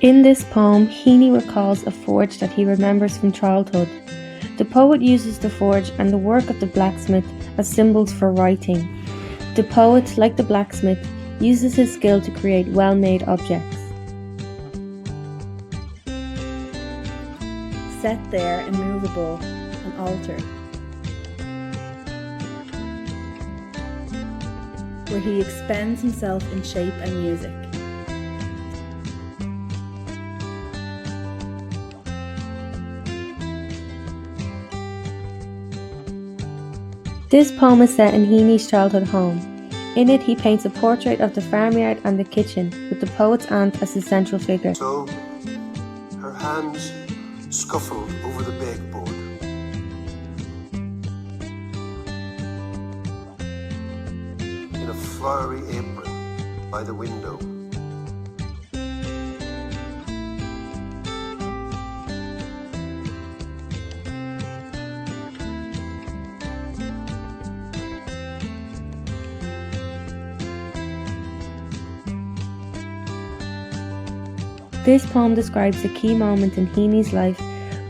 In this poem, Heaney recalls a forge that he remembers from childhood. The poet uses the forge and the work of the blacksmith as symbols for writing. The poet, like the blacksmith, uses his skill to create well-made objects. Set there immovable, an altar, where he expends himself in shape and music. This poem is set in Heaney's childhood home. In it, he paints a portrait of the farmyard and the kitchen, with the poet's aunt as the central figure. So, her hands scuffled over the bakeboard. In a flowery apron by the window. This poem describes a key moment in Heaney's life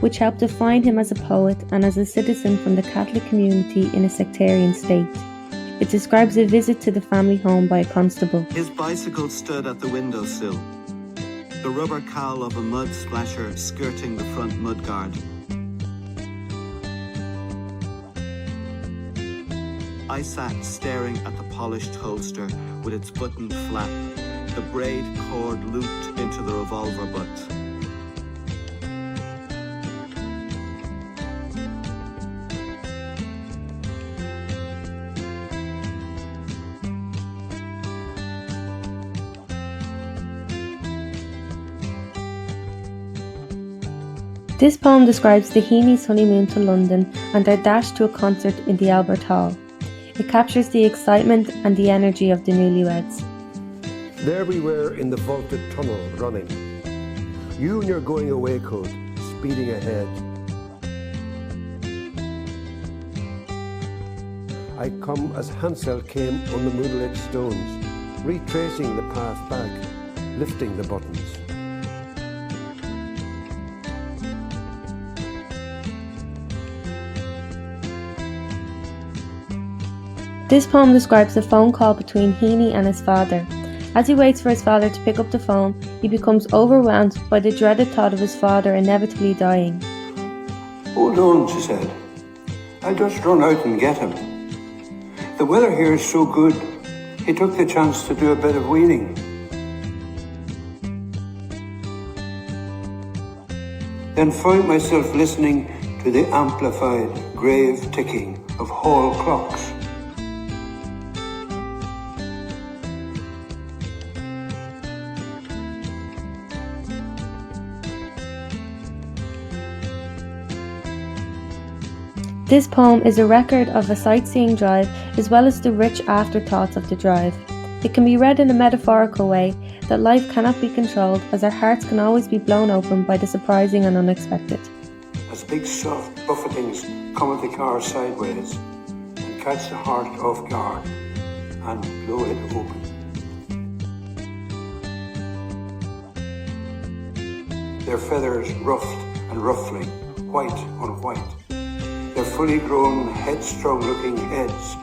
which helped define him as a poet and as a citizen from the Catholic community in a sectarian state. It describes a visit to the family home by a constable. His bicycle stood at the windowsill, the rubber cowl of a mud splasher skirting the front mudguard. I sat staring at the polished holster with its buttoned flap, the braid cord looped into the revolver butt. This poem describes the Heaney's honeymoon to London and their dash to a concert in the Albert Hall. It captures the excitement and the energy of the newlyweds. There we were in the vaulted tunnel running. You in your going away coat, speeding ahead. I come as Hansel came on the moonlit stones, retracing the path back, lifting the buttons. This poem describes the phone call between Heaney and his father. As he waits for his father to pick up the phone, he becomes overwhelmed by the dreaded thought of his father inevitably dying. "Hold on," she said. "I'll just run out and get him. The weather here is so good, he took the chance to do a bit of weaning." Then found myself listening to the amplified, grave ticking of hall clocks. This poem is a record of a sightseeing drive as well as the rich afterthoughts of the drive. It can be read in a metaphorical way that life cannot be controlled, as our hearts can always be blown open by the surprising and unexpected. As big soft buffetings come at the car sideways and catch the heart off guard and blow it open. Their feathers ruffed and ruffling, white on white. Their fully grown, headstrong-looking heads